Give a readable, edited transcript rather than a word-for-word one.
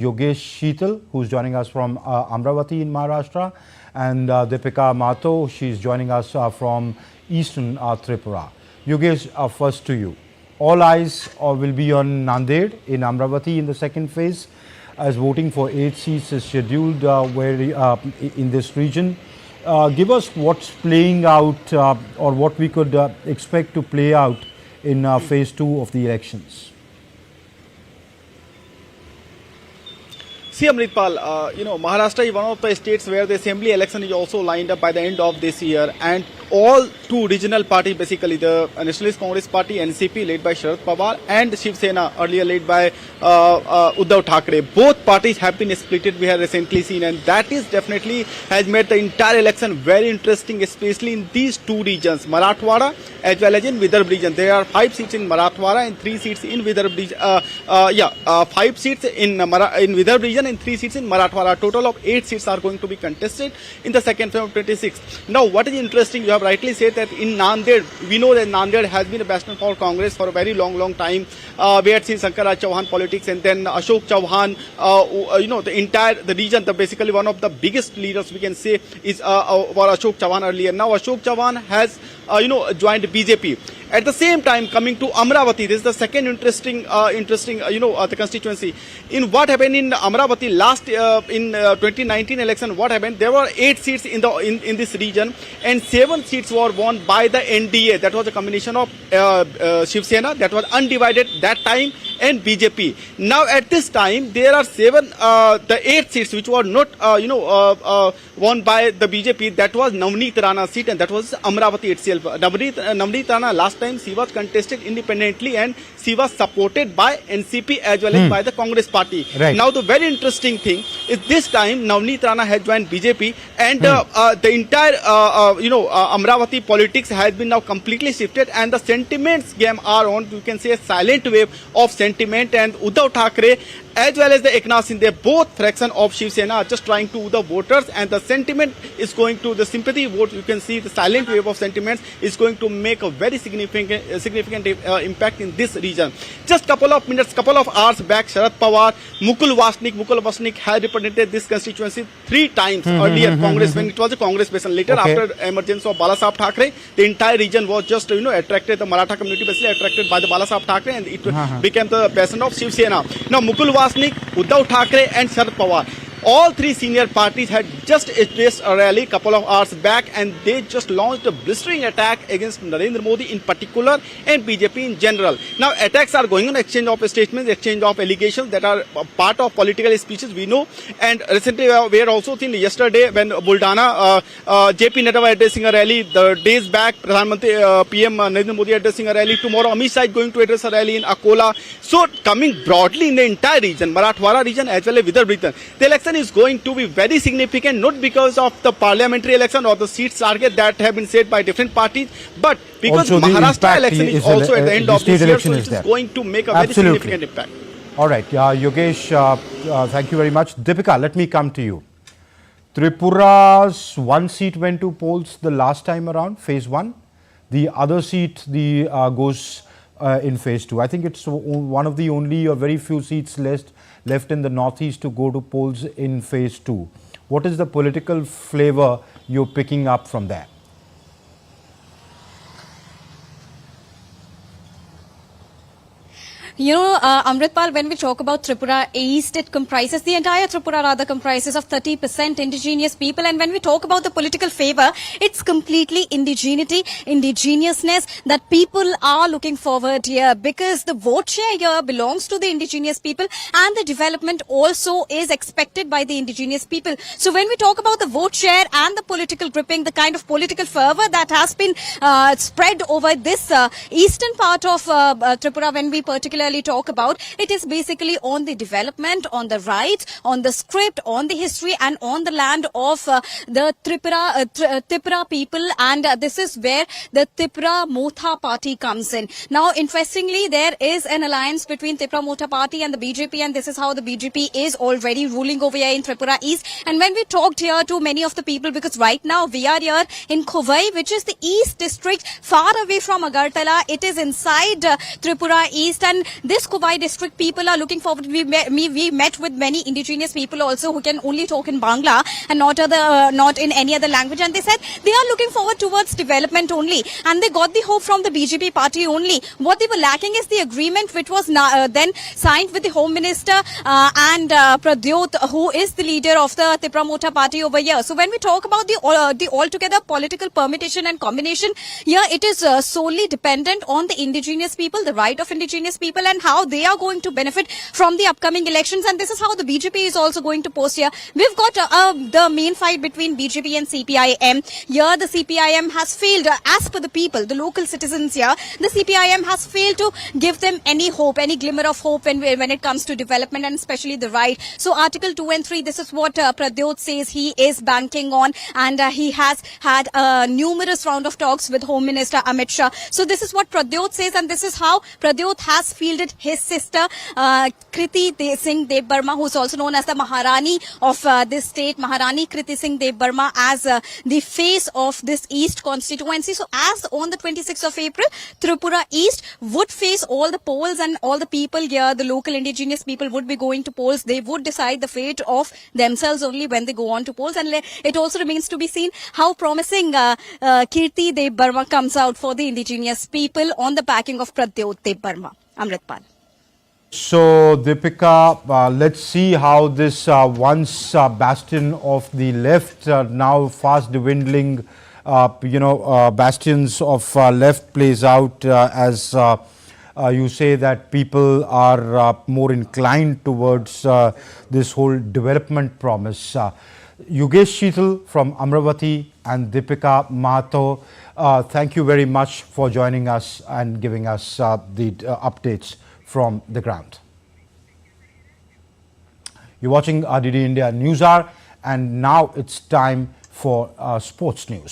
Yogesh Sheetal, who's joining us from Amravati in Maharashtra, and Deepika Mato, she's joining us from eastern Tripura. Yogesh, first to you. All eyes will be on Nanded in Amravati in the second phase, as voting for 8 seats is scheduled in this region. Give us what's playing out or what we could expect to play out in phase 2 of the elections. See, Amritpal, Maharashtra is one of the states where the assembly election is also lined up by the end of this year, and all 2 regional parties, basically the Nationalist Congress Party, NCP, led by Sharad Pawar, and Shiv Sena, earlier led by Uddhav Thackeray. Both parties have been split, we have recently seen, and that is definitely has made the entire election very interesting, especially in these 2 regions, Marathwada as well as in Vidarbha region. There are 5 seats in Marathwada and 3 seats in Vidarbha region. 5 seats in Vidarbha region and 3 seats in Marathwada. A total of 8 seats are going to be contested in the second phase of 26. Now, what is interesting, you have rightly said that in Nanded, we know that Nanded has been a bastion for Congress for a very long time. We had seen Shankarraj Chauhan politics, and then Ashok Chauhan, the region, basically one of the biggest leaders we can say is for Ashok Chauhan earlier. Now Ashok Chauhan has joined BJP. At the same time, coming to Amravati, this is the second interesting the constituency. In what happened in Amravati last in 2019 election, what happened? There were 8 seats in this region, and 7 seats were won by the NDA. That was a combination of Shiv Sena, that was undivided that time, and BJP. Now at this time, there are the 8 seats which were not won by the BJP. That was Navneet Rana seat, and that was Amravati itself. Navneet Rana last time she was contested independently, and she was supported by NCP as well as by the Congress party. Right. Now the very interesting thing is this time Navneet Rana has joined BJP, and the entire Amravati politics has been now completely shifted, and the sentiments game are on. You can say a silent wave of sentiment, and Uddhav Thackeray as well as the Eknath Shinde, both fraction of Shiv Sena are just trying to the voters, and the sentiment is going to the sympathy vote. You can see the silent wave of sentiments is going to make a very significant impact in this region. Just couple of hours back, Sharad Pawar, Mukul Vasnik had represented this constituency 3 times earlier, Congress, when it was a Congress based. Later, after emergence of Balasaheb Thackeray, the entire region was just attracted, the Maratha community basically attracted by the Balasaheb Thackeray, and it became the bastion of Shiv Sena. Now Mukul Vasnik, Uddhav Thackeray and Sharad Pawar, all 3 senior parties had just addressed a rally couple of hours back, and they just launched a blistering attack against Narendra Modi in particular and BJP in general. Now attacks are going on, exchange of statements, exchange of allegations that are part of political speeches, we know. And recently we are also seen yesterday when Buldana, JP Nadda was addressing a rally. The days back, PM Narendra Modi addressing a rally. Tomorrow Amit Shah is going to address a rally in Akola. So coming broadly in the entire region, Marathwada region as well as Vidarbha region, the election is going to be very significant, not because of the parliamentary election or the seats target that have been set by different parties, but because also Maharashtra election is also at the end of this year, so it is going to make a very significant impact. All right, Yogesh, thank you very much. Deepika, let me come to you. Tripura's 1 seat went to polls the last time around, phase 1. The other seat goes in phase 2. I think it's one of the only or very few seats left in the northeast to go to polls in phase 2. What is the political flavor you're picking up from there? Amritpal, when we talk about Tripura East, it comprises, the entire Tripura rather comprises of 30% indigenous people. And when we talk about the political favor, it's completely indigenousness that people are looking forward here, because the vote share here belongs to the indigenous people, and the development also is expected by the indigenous people. So when we talk about the vote share and the political gripping, the kind of political fervor that has been spread over this eastern part of Tripura, when we particularly talk about, it is basically on the development, on the rights, on the script, on the history, and on the land of the Tripura people, and this is where the Tripura Motha party comes in. Now, interestingly, there is an alliance between Tripura Motha party and the BJP, and this is how the BJP is already ruling over here in Tripura East. And when we talked here to many of the people, because right now we are here in Khowai, which is the East district, far away from Agartala, it is inside Tripura East, and this Kuwai district people are looking forward. We met with many indigenous people also who can only talk in Bangla and not in any other language, and they said they are looking forward towards development only, and they got the hope from the BJP party only. What they were lacking is the agreement which was then signed with the Home Minister and Pradyot, who is the leader of the Tripura Mota party over here. So when we talk about the altogether political permutation and combination, here it is solely dependent on the indigenous people, the right of indigenous people, and how they are going to benefit from the upcoming elections. And this is how the BJP is also going to post here. We've got the main fight between BJP and CPIM. Here the CPIM has failed, as per the people, the local citizens here, the CPIM has failed to give them any hope, any glimmer of hope when it comes to development, and especially the right. So Article 2 and 3, this is what Pradyot says he is banking on, and he has had numerous round of talks with Home Minister Amit Shah. So this is what Pradyot says, and this is how Pradyot has fielded his sister Kriti Singh Dev Burma, who is also known as the Maharani of this state, Maharani Kriti Singh Dev Burma, as the face of this East constituency. So as on the 26th of April, Tripura East would face all the polls, and all the people here, the local indigenous people, would be going to polls. They would decide the fate of themselves only when they go on to polls. And it also remains to be seen how promising Kirti Dev Burma comes out for the indigenous people on the backing of Pradyot Dev Burma. Amritpal. So, Deepika, let's see how this once bastion of the left, now fast dwindling, bastions of left plays out, as you say that people are more inclined towards this whole development promise. Yogesh Sheetal from Amravati and Deepika Mahato, thank you very much for joining us and giving us the updates from the ground. You're watching RDD India News Hour, and now it's time for sports news.